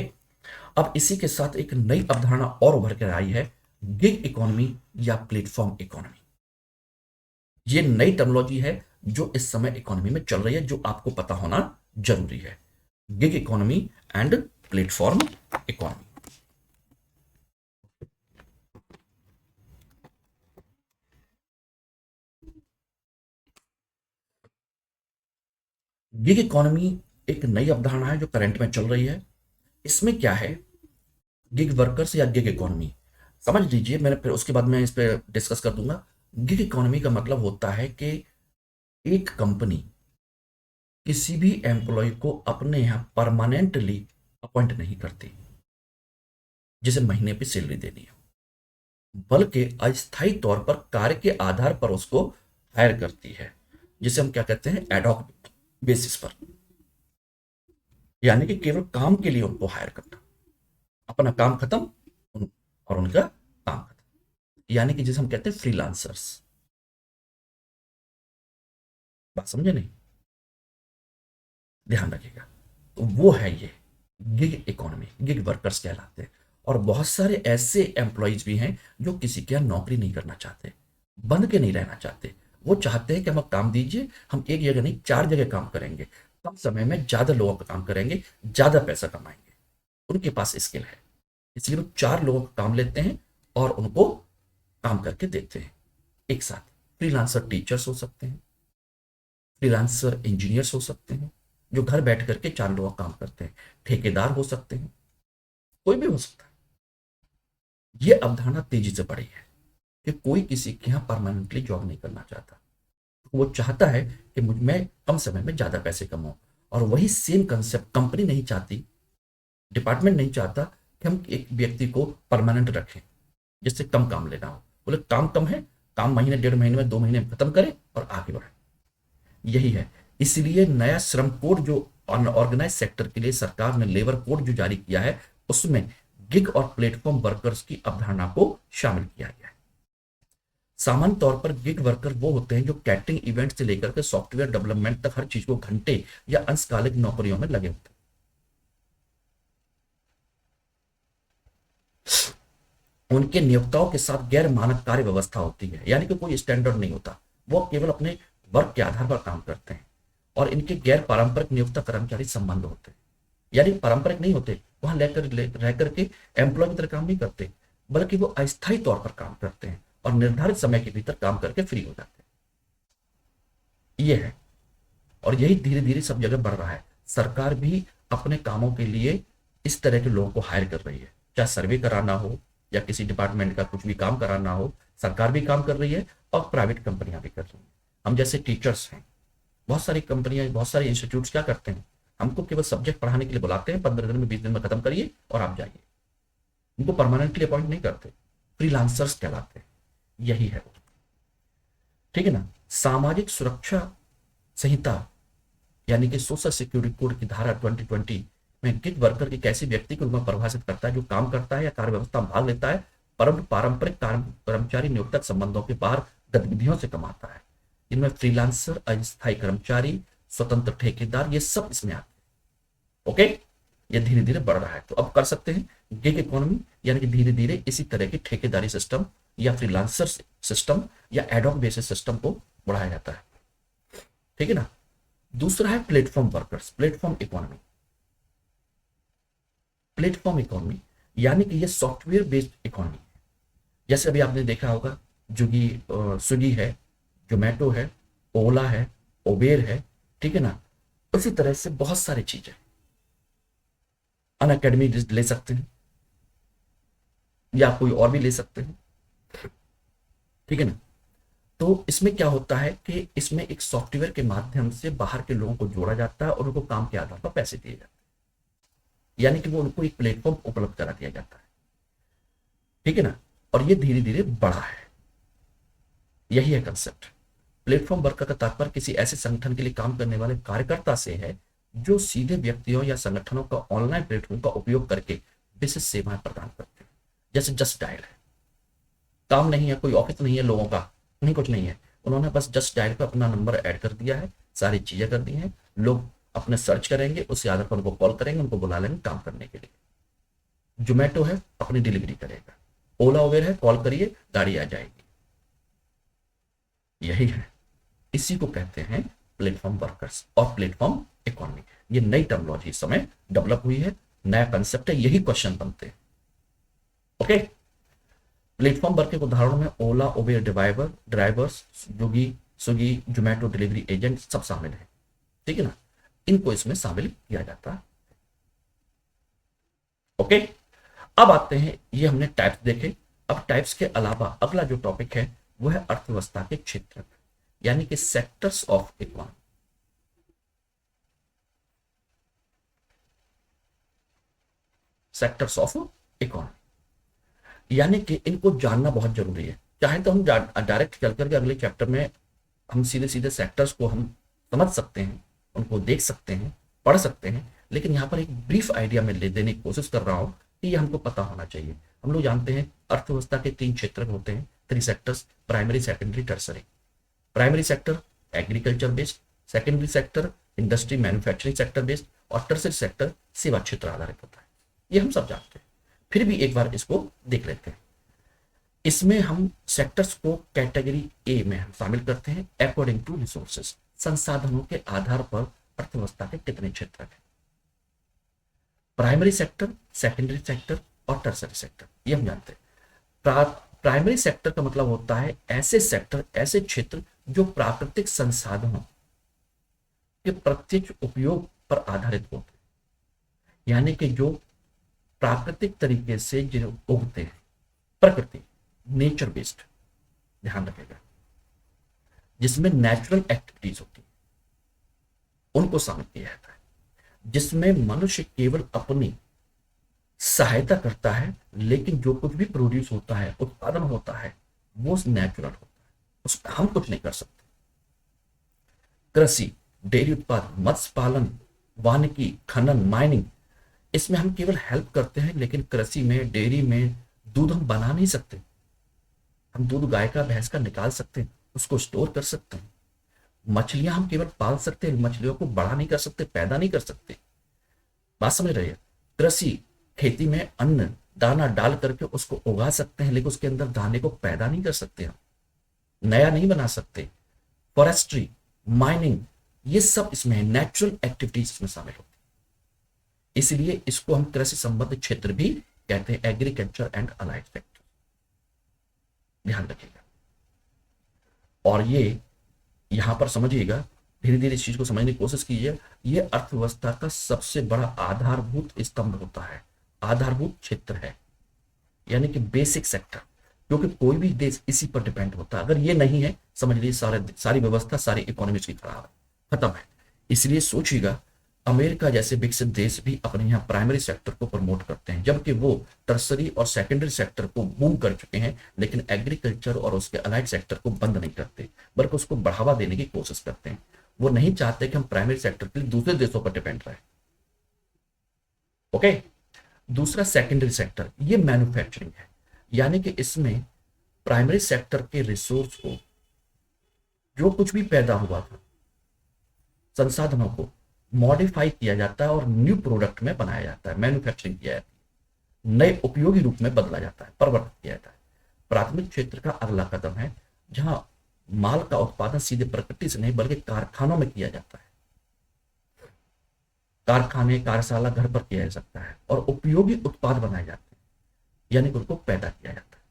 अब इसी के साथ एक नई अवधारणा और उभर कर आई है, गिग इकोनॉमी या प्लेटफॉर्म इकोनॉमी। ये नई टेक्नोलॉजी है जो इस समय इकोनॉमी में चल रही है, जो आपको पता होना जरूरी है। Gig economy and platform economy. Gig economy एक नई अवधारणा है जो करंट में चल रही है। इसमें क्या है, गिग वर्कर्स या गिग इकोनॉमी समझ लीजिए, मैंने फिर उसके बाद मैं इस पर डिस्कस कर दूंगा। गिग इकोनॉमी का मतलब होता है कि एक कंपनी किसी भी एम्प्लॉय को अपने यहां परमानेंटली अपॉइंट नहीं करती जिसे महीने पे सैलरी देनी है, बल्कि अस्थायी तौर पर कार्य के आधार पर उसको हायर करती है, जिसे हम क्या कहते हैं, एडॉक बेसिस पर। यानी कि केवल काम के लिए उनको हायर करना, अपना काम खत्म और उनका काम खत्म, यानी कि जिसे हम कहते हैं फ्रीलांसर्स। बात समझे नहीं, ध्यान रखिएगा। तो वो है ये गिग इकोनॉमी, गिग वर्कर्स कहलाते हैं। और बहुत सारे ऐसे एम्प्लॉयज भी हैं जो किसी के यहाँ नौकरी नहीं करना चाहते, बंद के नहीं रहना चाहते। वो चाहते हैं कि हमें काम दीजिए, हम एक जगह नहीं 4 जगह काम करेंगे, कम समय में ज्यादा लोगों का काम करेंगे, ज्यादा पैसा कमाएंगे। उनके पास स्किल है, इसलिए वो 4 लोगों का काम लेते हैं और उनको काम करके देते हैं एक साथ। फ्रीलांसर टीचर्स हो सकते हैं, फ्रीलांसर इंजीनियर्स हो सकते हैं जो घर बैठ करके 4 लोग काम करते हैं, ठेकेदार हो सकते हैं, कोई भी हो सकता है। ये अवधारणा तेजी से बढ़ी है कि कोई किसी के यहाँ परमानेंटली जॉब नहीं करना चाहता। वो चाहता है कि मुझ मैं कम समय में ज्यादा पैसे कमाऊं। और वही सेम कंसेप्ट कंपनी नहीं चाहती, डिपार्टमेंट नहीं चाहता कि हम एक व्यक्ति को परमानेंट रखें जिससे कम काम लेना हो। बोले काम कम है, काम महीने 1.5 महीने में 2 महीने में खत्म करें और आगे बढ़े। यही है। इसलिए नया श्रम कोड जो ऑर्गेनाइज सेक्टर के लिए सरकार ने लेबर कोड जो जारी किया है, उसमें गिग और प्लेटफॉर्म वर्कर्स की अवधारणा को शामिल किया गया है। सामान्य तौर पर गिग वर्कर वो होते हैं जो कैटरिंग इवेंट से लेकर के सॉफ्टवेयर डेवलपमेंट तक हर चीज को घंटे या अंशकालिक नौकरियों में लगे होते हैं। उनके नियोक्ताओं के साथ गैर मानक कार्य व्यवस्था होती है, यानी कि कोई स्टैंडर्ड नहीं होता। वो केवल अपने वर्क के आधार पर काम करते हैं और इनके गैर पारंपरिक नियोक्ता कर्मचारी संबंध होते हैं, यानी पारंपरिक नहीं होते। वहां रह करके एम्प्लॉय की तरह काम नहीं करते, बल्कि वो अस्थायी तौर पर काम करते हैं और निर्धारित समय के भीतर काम करके फ्री हो जाते हैं। ये है। और यही धीरे धीरे सब जगह बढ़ रहा है। सरकार भी अपने कामों के लिए इस तरह के लोगों को हायर कर रही है, चाहे सर्वे कराना हो या किसी डिपार्टमेंट का कुछ भी काम कराना हो, सरकार भी काम कर रही है और प्राइवेट कंपनियां भी कर रही हैं। हम जैसे टीचर्स हैं, बहुत सारी कंपनियां, बहुत सारे इंस्टीट्यूट क्या करते हैं, हमको केवल सब्जेक्ट पढ़ाने के लिए बुलाते हैं, 15 दिन में 20 दिन में खत्म करिए और आप जाइए। उनको परमानेंटली अपॉइंट नहीं करते, फ्रीलांसर्स कहलाते हैं। यही है। ठीक है ना। सामाजिक सुरक्षा संहिता यानी कि सोशल सिक्योरिटी कोड की धारा 2020 में गिग वर्कर की कैसे व्यक्ति को परिभाषित करता है जो काम करता है या कार्य व्यवस्था में भाग लेता है, परंतु पारंपरिक कर्मचारी नियोक्ता संबंधों के बाहर गतिविधियों से कमाता है। इनमें फ्रीलांसर, अस्थायी कर्मचारी, स्वतंत्र ठेकेदार, ये सब इसमें आते हैं। ओके, ये धीरे धीरे बढ़ रहा है। तो अब कर सकते हैं गिग इकोनॉमी, यानी कि धीरे धीरे इसी तरह की ठेकेदारी सिस्टम या फ्रीलांसर सिस्टम या एडॉक बेसिस सिस्टम को बढ़ाया जाता है। ठीक है ना। दूसरा है platform workers, platform economy. Platform economy यानी कि ये सॉफ्टवेयर बेस्ड इकोनॉमी। जैसे अभी आपने देखा होगा स्विगी है, जोमेटो है, ओला है, उबेर है। ठीक है ना। उसी तरह से बहुत सारी चीजें अनअकैडमी ले सकते हैं या कोई और भी ले सकते हैं। ठीक है ना। तो इसमें क्या होता है कि इसमें एक सॉफ्टवेयर के माध्यम से बाहर के लोगों को जोड़ा जाता है और उनको काम के आधार पर पैसे दिए जाते हैं, यानी कि वो उनको एक प्लेटफॉर्म उपलब्ध करा दिया जाता है। ठीक है ना। और ये धीरे धीरे बढ़ा है। यही है कंसेप्ट। प्लेटफॉर्म वर्कर का तात्पर्य किसी ऐसे संगठन के लिए काम करने वाले कार्यकर्ता से है जो सीधे व्यक्तियों या संगठनों का ऑनलाइन प्लेटफॉर्म का उपयोग करके विशिष्ट सेवाएं प्रदान करते हैं। जैसे जस्ट डायल है, काम नहीं है, कोई ऑफिस नहीं है लोगों का, नहीं कुछ नहीं है, उन्होंने बस जस्ट डायल पे अपना नंबर ऐड कर दिया है, सारी चीजें कर दी हैं। लोग अपने सर्च करेंगे, उसके आधार पर उनको कॉल करेंगे, उनको बुला लेंगे काम करने के लिए। जोमेटो है, अपनी डिलीवरी करेगा। ओला उबेर है, कॉल करिए गाड़ी आ जाएगी। यही है। इसी को कहते हैं प्लेटफॉर्म वर्कर्स और प्लेटफॉर्म इकोनॉमी। ये नई टर्मोलॉजी इस समय डेवलप हुई है, नया कंसेप्ट है, यही क्वेश्चन बनते हैं। ओके। प्लेटफॉर्म वर्क के उदाहरणों में Ola Uber drivers, Swiggy Zomato delivery agent सब शामिल है। ठीक है ना। इनको इसमें शामिल किया जाता है। ओके। अब आते हैं, ये हमने टाइप्स देखे। अब टाइप्स के अलावा अगला जो टॉपिक है वो है अर्थव्यवस्था के क्षेत्र, यानी कि sectors of economy. Sectors of economy यानी कि इनको जानना बहुत जरूरी है। चाहे तो हम डायरेक्ट चल करके अगले चैप्टर में हम सीधे सीधे सेक्टर्स को हम समझ सकते हैं, उनको देख सकते हैं, पढ़ सकते हैं, लेकिन यहाँ पर एक ब्रीफ आइडिया में ले देने की कोशिश कर रहा हूँ कि ये हमको पता होना चाहिए। हम लोग जानते हैं अर्थव्यवस्था के 3 क्षेत्र होते हैं, 3 sectors, primary, secondary, tertiary. Primary sector agriculture based, secondary sector industry manufacturing sector based और टर्सरी सेक्टर सेवा क्षेत्र आधारित होता है। ये हम सब जानते हैं, फिर भी एक बार इसको देख लेते हैं। इसमें हम सेक्टर्स को कैटेगरी ए में हम शामिल करते हैं अकॉर्डिंग टू रिसोर्सेस, संसाधनों के आधार पर अर्थव्यवस्था के कितने क्षेत्र हैं। प्राइमरी सेक्टर, सेकेंडरी सेक्टर और टर्सरी सेक्टर, ये हम जानते हैं। प्राइमरी सेक्टर का मतलब होता है ऐसे सेक्टर, ऐसे क्षेत्र जो प्राकृतिक संसाधनों के प्रत्यक्ष उपयोग पर आधारित होते हैं, यानी कि जो प्राकृतिक तरीके से जो उगते हैं, प्रकृति, नेचर बेस्ड, ध्यान रखेगा, जिसमें नेचुरल एक्टिविटीज होती है उनको शामिल किया जाता है, जिसमें मनुष्य केवल अपनी सहायता करता है, लेकिन जो कुछ भी प्रोड्यूस होता है, उत्पादन होता है, वो नेचुरल होता है, उसमें हम कुछ नहीं कर सकते। कृषि, डेयरी उत्पाद, मत्स्य पालन, वानिकी, खनन, माइनिंग, इसमें हम केवल हेल्प करते हैं, लेकिन कृषि में, डेयरी में दूध हम बना नहीं सकते। हम दूध गाय का, भैंस का निकाल सकते हैं, उसको स्टोर कर सकते हैं। मछलियां हम केवल पाल सकते हैं, मछलियों को बड़ा नहीं कर सकते, पैदा नहीं कर सकते। बात समझ रही है? कृषि, खेती में अन्न दाना डाल करके उसको उगा सकते हैं, लेकिन उसके अंदर दाने को पैदा नहीं कर सकते, हम नया नहीं बना सकते। फॉरेस्ट्री, माइनिंग, ये सब इसमें है, नेचुरल एक्टिविटीज इसमें शामिल होती है। इसलिए इसको हम कृषि संबद्ध क्षेत्र भी कहते हैं, एग्रीकल्चर एंड अलाइड सेक्टर, ध्यान रखिएगा। और ये यहां पर समझिएगा, धीरे धीरे इस चीज को समझने की कोशिश कीजिए। ये अर्थव्यवस्था का सबसे बड़ा आधारभूत स्तंभ होता है, आधारभूत क्षेत्र है, यानी कि बेसिक सेक्टर, क्योंकि कोई भी देश इसी पर डिपेंड होता है। अगर ये नहीं है, समझ लीजिए सारी व्यवस्था, सारी इकोनॉमी की खराब है, खत्म है। इसलिए सोचिएगा, अमेरिका जैसे विकसित देश भी अपने यहाँ प्राइमरी सेक्टर को प्रमोट करते हैं, जबकि वो टर्सरी और सेकेंडरी सेक्टर को बूम कर चुके हैं, लेकिन एग्रीकल्चर और उसके अलाइड सेक्टर को बंद नहीं करते, बल्कि उसको बढ़ावा देने की कोशिश करते हैं। वो नहीं चाहते कि हम प्राइमरी सेक्टर के लिए दूसरे देशों पर डिपेंड रहे। ओके। दूसरा सेकेंडरी सेक्टर, ये मैन्युफैक्चरिंग है, यानी कि इसमें प्राइमरी सेक्टर के रिसोर्स को, जो कुछ भी पैदा हुआ था, संसाधनों को मॉडिफाई किया जाता है और न्यू प्रोडक्ट में बनाया जाता है, मैन्युफैक्चरिंग किया जाता है, नए उपयोगी रूप में बदला जाता है, परिवर्तित किया जाता है। प्राथमिक क्षेत्र का अगला कदम है, जहां माल का उत्पादन सीधे प्रकृति से नहीं बल्कि कारखानों में किया जाता है। कारखाने, कार्यशाला, घर पर किया जा सकता है और उपयोगी उत्पाद बनाए जाते हैं, यानी कि उनको पैदा किया जाता है।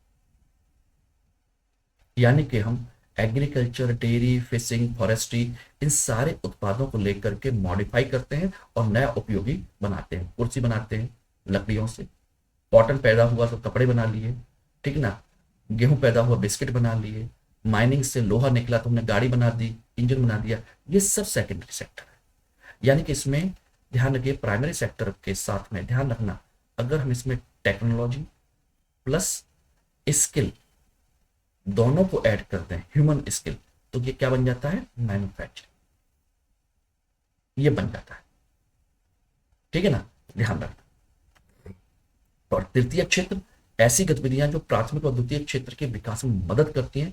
यानी कि हम एग्रीकल्चर, डेयरी, फिशिंग, फॉरेस्ट्री, इन सारे उत्पादों को लेकर के मॉडिफाई करते हैं और नया उपयोगी बनाते हैं। कुर्सी बनाते हैं लकड़ियों से, कॉटन पैदा हुआ तो कपड़े बना लिए, ठीक ना, गेहूं पैदा हुआ बिस्किट बना लिए, माइनिंग से लोहा निकला तो हमने गाड़ी बना दी, इंजन बना दिया। ये सब सेकेंडरी सेक्टर है। यानी कि इसमें ध्यान रखिए, प्राइमरी सेक्टर के साथ में ध्यान रखना, अगर हम इसमें टेक्नोलॉजी प्लस स्किल दोनों को ऐड करते हैं, ह्यूमन स्किल, तो ये क्या बन जाता है? मैन्युफैक्चरिंग, ये बन जाता है। ठीक है ना, ध्यान रखना। और तृतीय क्षेत्र, ऐसी गतिविधियां जो प्राथमिक और द्वितीय क्षेत्र के विकास में मदद करती हैं,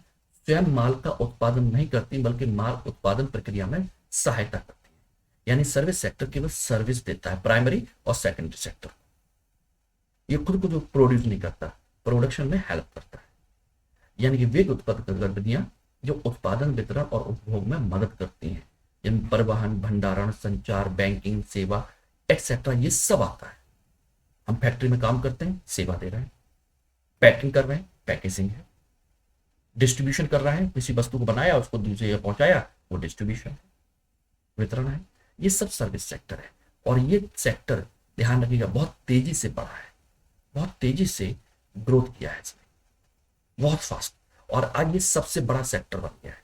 स्वयं माल का उत्पादन नहीं करती, बल्कि माल उत्पादन प्रक्रिया में सहायता करती है। यानी सर्विस सेक्टर केवल सर्विस देता है, प्राइमरी और सेकेंडरी सेक्टर, ये खुद को जो प्रोड्यूस नहीं करता, प्रोडक्शन में हेल्प करता है। यानी कि वे उत्पादक गतिविधियां जो उत्पादन, वितरण और उपभोग में मदद करती हैं, जिनमें परिवहन, भंडारण, संचार, बैंकिंग सेवा एक्सेट्रा, ये सब आता है। हम फैक्ट्री में काम करते हैं, सेवा दे रहे हैं, पैकिंग कर रहे हैं, पैकेजिंग है, डिस्ट्रीब्यूशन कर रहे हैं, किसी वस्तु को बनाया उसको दूसरे जगह पहुंचाया, वो डिस्ट्रीब्यूशन है, वितरण है, ये सब सर्विस सेक्टर है। और ये सेक्टर ध्यान रखिएगा बहुत तेजी से बढ़ा है, बहुत तेजी से ग्रोथ किया है इसने, बहुत फास्ट, और आज ये सबसे बड़ा सेक्टर बन गया है,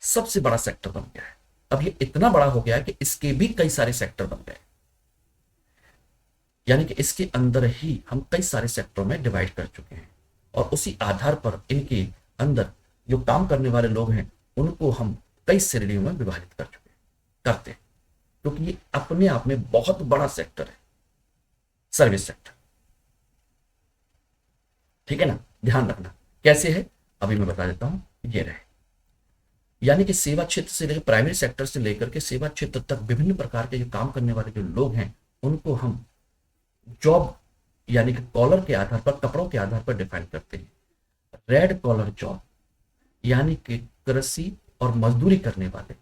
सबसे बड़ा सेक्टर बन गया है। अब ये इतना बड़ा हो गया है कि इसके भी कई सारे सेक्टर बन गए, यानी कि इसके अंदर ही हम कई सारे सेक्टरों में डिवाइड कर चुके हैं, और उसी आधार पर इनके अंदर जो काम करने वाले लोग हैं उनको हम कई श्रेणियों में विभाजित कर चुके हैं, करते हैं, क्योंकि ये अपने आप में बहुत बड़ा सेक्टर है, सर्विस सेक्टर। ठीक है ना, ध्यान रखना कैसे है, अभी मैं बता देता हूं। ये रहे, यानी कि सेवा क्षेत्र से लेकर, प्राइमरी सेक्टर से लेकर के सेवा क्षेत्र तक विभिन्न प्रकार के जो काम करने वाले जो लोग हैं उनको हम जॉब, यानी कि कॉलर के आधार पर, कपड़ों के आधार पर डिफाइन करते हैं। रेड कॉलर जॉब, यानी कि कृषि और मजदूरी करने वाले,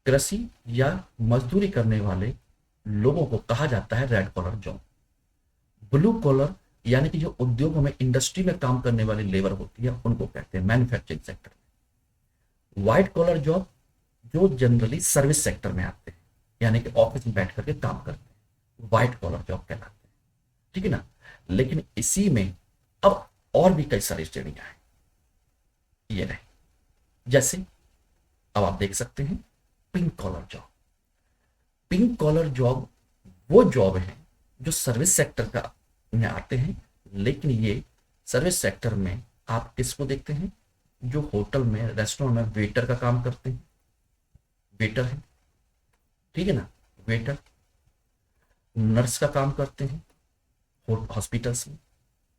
कृषि या मजदूरी करने वाले लोगों को कहा जाता है red collar job. Blue collar यानी कि जो उद्योगों में, इंडस्ट्री में काम करने वाली लेबर होती है, उनको कहते हैं manufacturing sector. White collar job जो जनरली सर्विस सेक्टर में आते हैं, यानी कि ऑफिस में बैठ करके काम करते हैं, व्हाइट कॉलर जॉब कहलाते हैं। ठीक है ना। लेकिन इसी में अब और भी कई सारी श्रेणियां हैं, ये रहे। जैसे अब आप देख सकते हैं pink collar job. Pink collar job वो जॉब है जो सर्विस सेक्टर का में आते हैं, लेकिन ये सर्विस सेक्टर में आप किसको देखते हैं, जो होटल में, रेस्टोरेंट में वेटर का काम करते हैं, वेटर है, ठीक है ना, वेटर। नर्स का काम करते हैं हॉस्पिटल्स में,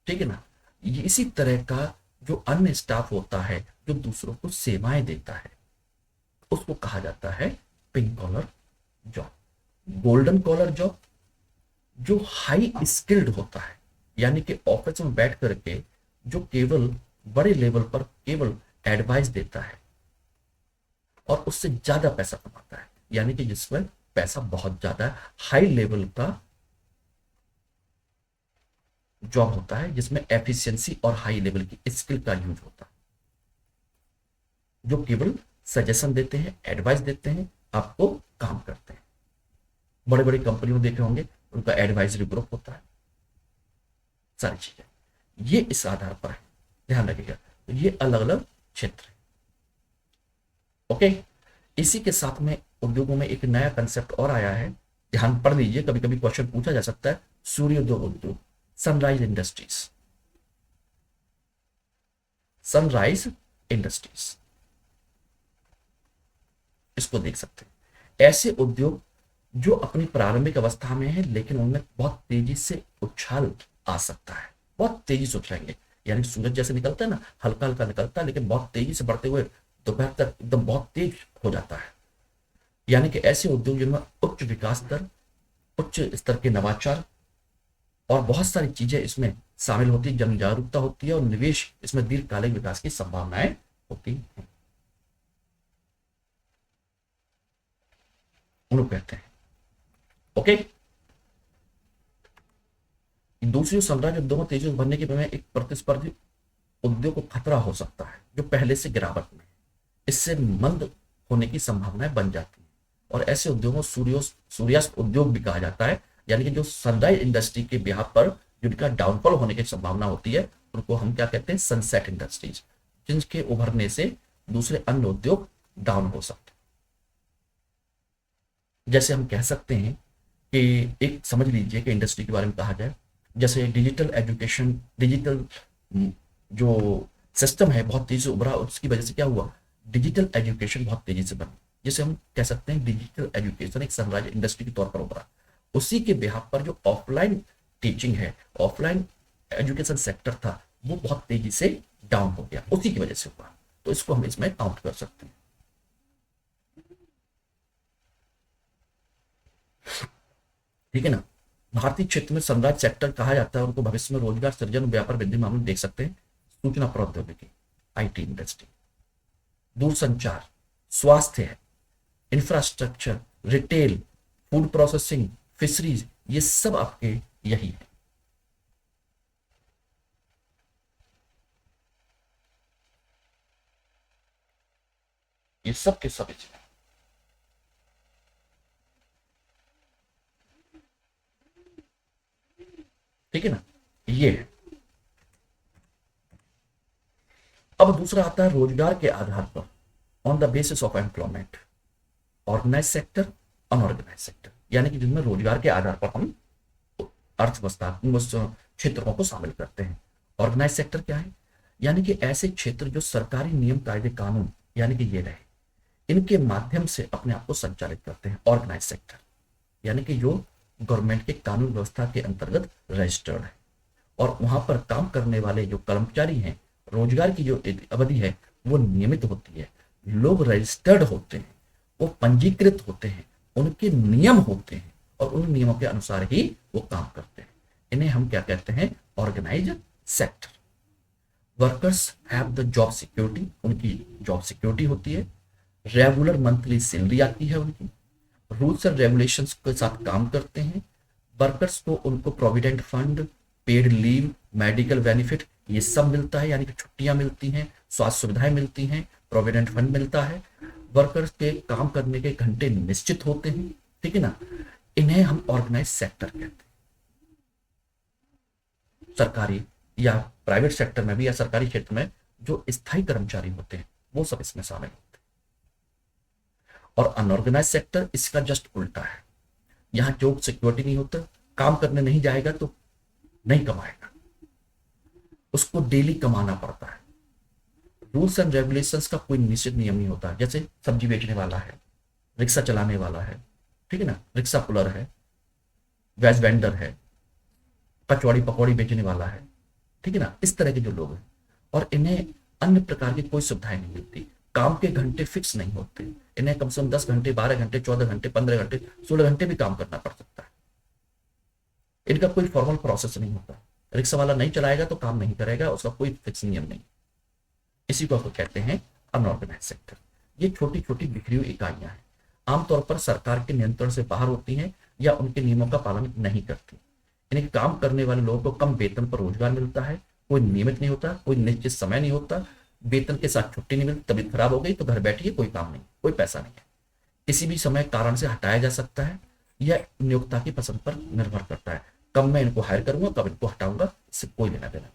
ठीक है ना। ये इसी तरह का जो अन्य स्टाफ होता है जो दूसरों को सेवाएं देता है, उसको कहा जाता है pink collar job. Golden collar job जो हाई स्किल्ड होता है, यानी कि ऑफिस में बैठ करके जो केवल बड़े लेवल पर केवल एडवाइस देता है और उससे ज्यादा पैसा कमाता है, यानी कि जिसमें पैसा बहुत ज्यादा है, हाई लेवल का जॉब होता है, जिसमें एफिशिएंसी और हाई लेवल की स्किल का यूज होता है, जो केवल सजेशन देते हैं, एडवाइस देते हैं, आपको काम करते हैं। बड़े बड़े कंपनियों देखे होंगे, उनका एडवाइजरी ग्रुप होता है, सारी चीजें ये इस आधार पर है, ध्यान रखिएगा। तो ये अलग अलग क्षेत्र है। ओके। इसी के साथ में उद्योगों में एक नया कंसेप्ट और आया है, ध्यान पढ़ लीजिए, कभी कभी क्वेश्चन पूछा जा सकता है। सूर्योदय उद्योग, सनराइज इंडस्ट्रीज, सनराइज इंडस्ट्रीज, इसको देख सकते हैं। ऐसे उद्योग जो अपनी प्रारंभिक अवस्था में है, लेकिन उनमें बहुत तेजी से उछाल आ सकता है, बहुत तेजी से उछलेंगे, यानी सूरज जैसे निकलता है ना, हल्का हल्का निकलता है, लेकिन बहुत तेजी से बढ़ते हुए दोपहर तक एकदम बहुत तेज हो जाता है। यानी कि ऐसे उद्योग जिनमें उच्च विकास दर, उच्च स्तर के नवाचार और बहुत सारी चीजें इसमें शामिल होती है, जन जागरूकता होती है और निवेश इसमें दीर्घकालिक विकास की संभावनाएं होती हैं, उन्हें कहते हैं। ओके। दूसरी साम्राज्य उद्योगों तेजी से उभरने के में एक प्रतिस्पर्धी उद्योग को खतरा हो सकता है जो पहले से गिरावट में, इससे मंद होने की संभावनाएं बन जाती है, और ऐसे उद्योगों सूर्यास्त उद्योग भी कहा जाता है, यानी कि जो सनराइज इंडस्ट्री के बिहार पर जिनका डाउनफॉल होने की संभावना होती है, उनको हम क्या कहते हैं, सनसेट इंडस्ट्रीज, जिनके उभरने से दूसरे अन्य उद्योग डाउन हो सकते हैं। जैसे हम कह सकते हैं कि एक समझ लीजिए कि इंडस्ट्री के बारे में कहा जाए, जैसे डिजिटल एजुकेशन, डिजिटल जो सिस्टम है बहुत तेजी से उभरा, उसकी वजह से क्या हुआ, डिजिटल एजुकेशन बहुत तेजी से बनी, जिसे हम कह सकते हैं डिजिटल एजुकेशन एक सनराइज इंडस्ट्री के तौर पर उभरा। उसी के बिहाफ पर जो ऑफलाइन टीचिंग है, ऑफलाइन एजुकेशन सेक्टर था, वो बहुत तेजी से डाउन हो गया, उसी की वजह से हुआ। तो इसको हम इसमें काउंट कर सकते हैं। ठीक है ना। भारतीय क्षेत्र में सनराइज सेक्टर कहा जाता है, उनको भविष्य में रोजगार सृजन, व्यापार वृद्धि मामले देख सकते हैं। सूचना प्रौद्योगिकी, आईटी इंडस्ट्री, दूरसंचार, स्वास्थ्य है, infrastructure, retail, food processing, fisheries, ये सब आपके यही है। ये सब के सब इसमें, ठीक है ना, ये है। अब दूसरा आता है रोजगार के आधार पर, on the basis of employment, organise sector, unorganise sector, यानी कि जिनमें रोजगार के आधार पर हम अर्थव्यवस्था क्षेत्रों को शामिल करते हैं। ऑर्गेनाइज सेक्टर क्या है, यानी कि ऐसे क्षेत्र जो सरकारी नियम, कायदे, कानून, यानी कि ये रहे, इनके माध्यम से अपने आप को संचालित करते हैं। ऑर्गेनाइज सेक्टर यानी कि जो गवर्नमेंट के कानून व्यवस्था के अंतर्गत रजिस्टर्ड है, और वहां पर काम करने वाले जो कर्मचारी हैं, रोजगार की जो अवधि है वो नियमित होती है, लोग रजिस्टर्ड होते हैं, वो पंजीकृत होते हैं, उनके नियम होते हैं, और उन नियमों के अनुसार ही वो काम करते हैं। इन्हें हम क्या कहते हैं, organise sector. Workers have the job security, उनकी जॉब सिक्योरिटी होती है, रेगुलर मंथली सैलरी आती है उनकी, रूल्स एंड रेगुलेशंस के साथ काम करते हैं, वर्कर्स को उनको provident fund, paid leave, medical benefit ये सब मिलता है, यानी कि छुट्टियां मिलती हैं, स्वास्थ्य सुविधाएं मिलती हैं, प्रोविडेंट फंड मिलता है। वर्कर्स के काम करने के घंटे निश्चित होते हैं, ठीक है ना। इन्हें हम ऑर्गेनाइज सेक्टर कहते हैं। सरकारी या प्राइवेट सेक्टर में भी या सरकारी क्षेत्र में जो स्थायी कर्मचारी होते हैं वो सब इसमें शामिल होते हैं। और अनऑर्गेनाइज सेक्टर इसका जस्ट उल्टा है। यहां जॉब सिक्योरिटी नहीं होता, काम करने नहीं जाएगा तो नहीं कमाएगा, उसको डेली कमाना पड़ता है। रूल्स एंड रेगुलेशंस का कोई निश्चित नियम नहीं होता। जैसे सब्जी बेचने वाला है, रिक्शा चलाने वाला है, ठीक है ना, रिक्शा पुलर है, वेज वेंडर है, कचौड़ी पकौड़ी बेचने वाला है, ठीक है ना, इस तरह के जो लोग हैं, और इन्हें अन्य प्रकार की कोई सुविधाएं नहीं मिलती। काम के घंटे फिक्स नहीं होते, इन्हें कम से कम 10 घंटे, 12 घंटे, 14 घंटे, 15 घंटे, 16 घंटे भी काम करना पड़ सकता है। इनका कोई फॉर्मल प्रोसेस नहीं होता। रिक्शा वाला नहीं चलाएगा तो काम नहीं करेगा, उसका कोई फिक्स नियम नहीं। इसी को कहते हैं अनऑर्गेनाइज सेक्टर। ये छोटी छोटी बिखरी हुई इकाइयां हैं, आमतौर पर सरकार के नियंत्रण से बाहर होती हैं या उनके नियमों का पालन नहीं करती। इन्हें काम करने वाले लोगों को कम वेतन पर रोजगार मिलता है, कोई नियमित नहीं होता, कोई निश्चित समय नहीं होता, वेतन के साथ छुट्टी नहीं मिलती, तबीयत खराब हो गई तो घर बैठिए, कोई काम नहीं, कोई पैसा नहीं है, किसी भी समय कारण से हटाया जा सकता है, यह नियोक्ता की पसंद पर निर्भर करता है। कब मैं इनको हायर करूंगा, कब इनको हटाऊंगा, इससे कोई लेना देना।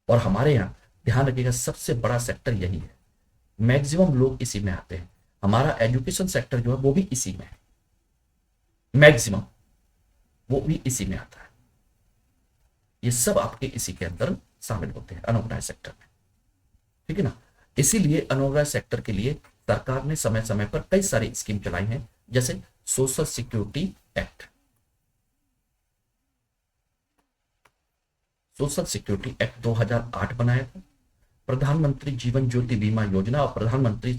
और हमारे यहाँ ध्यान रखिएगा, सबसे बड़ा सेक्टर यही है, मैक्सिमम लोग इसी में आते हैं। हमारा एजुकेशन सेक्टर जो है वो भी इसी में है, मैक्सिमम वो भी इसी में आता है। ये सब आपके इसी के अंदर शामिल होते हैं अनऑर्गेनाइज सेक्टर में, ठीक है ना। इसीलिए अनऑर्गेनाइज सेक्टर के लिए सरकार ने समय समय पर कई सारी स्कीम चलाई हैं, जैसे social security act, social security act 2008 बनाया था, प्रधानमंत्री जीवन ज्योति बीमा योजना और प्रधानमंत्री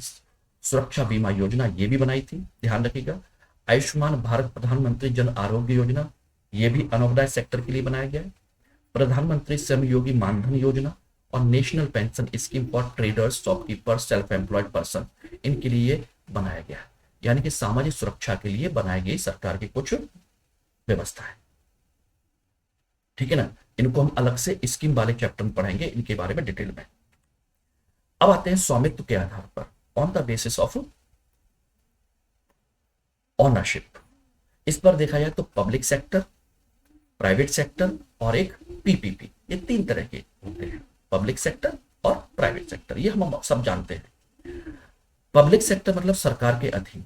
सुरक्षा बीमा योजना ये भी बनाई थी, ध्यान रखिएगा। आयुष्मान भारत प्रधानमंत्री जन आरोग्य योजना ये भी अनऑर्गेनाइज सेक्टर के लिए बनाया गया है। प्रधानमंत्री श्रमयोगी मानधन योजना और national pension scheme for traders, shopkeepers, self employed person, इनके लिए बनाया गया है। यानी कि सामाजिक सुरक्षा के लिए बनाई गई सरकार की कुछ व्यवस्था है, ठीक है ना। इनको हम अलग से स्कीम वाले चैप्टर में पढ़ेंगे, इनके बारे में डिटेल में। अब आते हैं स्वामित्व के आधार पर, on the basis of ownership. इस पर देखा जाए तो पब्लिक सेक्टर, प्राइवेट सेक्टर और एक पीपीपी, ये 3 तरह के होते हैं, पब्लिक सेक्टर और प्राइवेट सेक्टर, ये हम सब जानते हैं। पब्लिक सेक्टर मतलब सरकार के अधीन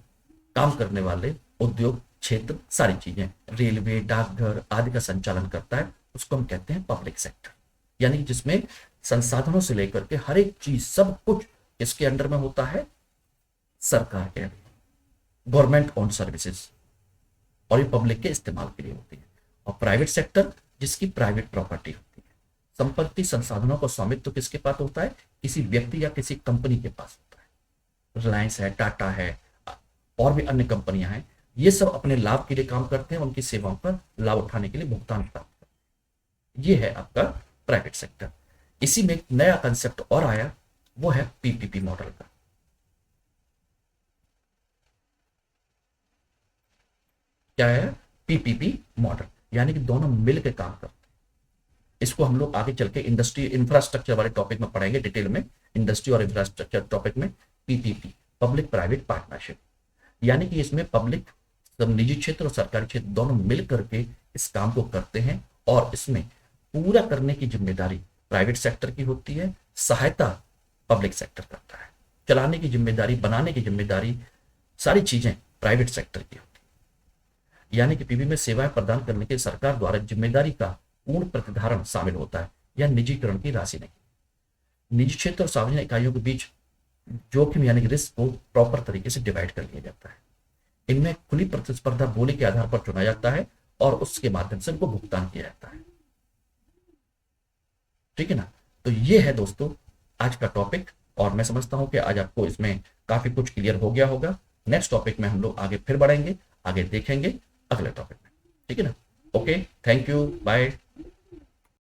काम करने वाले उद्योग क्षेत्र, सारी चीजें, रेलवे, डाकघर आदि का संचालन करता है, उसको हम कहते हैं पब्लिक सेक्टर। यानी कि जिसमें संसाधनों से लेकर के हर एक चीज, सब कुछ इसके अंडर में होता है, सरकार के गवर्नमेंट ओन सर्विसेज, और ये पब्लिक के इस्तेमाल के लिए होती है। और प्राइवेट सेक्टर जिसकी प्राइवेट प्रॉपर्टी होती है, संपत्ति संसाधनों का स्वामित्व किसके पास होता है, किसी व्यक्ति या किसी कंपनी के पास होता है। रिलायंस है, टाटा है और भी अन्य कंपनियां हैं, ये सब अपने लाभ के लिए काम करते हैं, उनकी सेवाओं पर लाभ उठाने के लिए भुगतान प्राप्त करते हैं। ये है आपका प्राइवेट सेक्टर। इसी में एक नया कंसेप्ट और आया, वो है पीपीपी मॉडल का। क्या है पीपीपी मॉडल, यानी कि दोनों मिलकर काम करते हैं। इसको हम लोग आगे चल के इंडस्ट्री इंफ्रास्ट्रक्चर वाले टॉपिक में पढ़ेंगे डिटेल में, इंडस्ट्री और इंफ्रास्ट्रक्चर टॉपिक में पीपीपी, पब्लिक प्राइवेट पार्टनरशिप, यानी कि इसमें पब्लिक, निजी क्षेत्र और सरकारी क्षेत्र दोनों मिल करके इस काम को करते हैं, और इसमें पूरा करने की जिम्मेदारी प्राइवेट सेक्टर की होती है, सहायता पब्लिक सेक्टर करता है, चलाने की जिम्मेदारी, बनाने की जिम्मेदारी, सारी चीजें प्राइवेट सेक्टर की होती है। यानी कि पीपीपी में सेवाएं प्रदान करने के सरकार द्वारा जिम्मेदारी का पूर्ण प्रतिधारण शामिल होता है, या निजीकरण की राशि नहीं। निजी क्षेत्र और सार्वजनिक इकाइयों के बीच जोखिम यानी कि रिस्क को प्रॉपर तरीके से डिवाइड कर लिया जाता है। इनमें खुली प्रतिस्पर्धा बोली के आधार पर चुना जाता है और उसके माध्यम से उनको भुगतान किया जाता है, ठीक है ना। तो ये है दोस्तों आज का टॉपिक, और मैं समझता हूं कि आज आपको इसमें काफी कुछ क्लियर हो गया होगा। नेक्स्ट टॉपिक में हम लोग आगे फिर बढ़ेंगे, आगे देखेंगे अगले टॉपिक में, ठीक है ना। Okay, thank you, bye.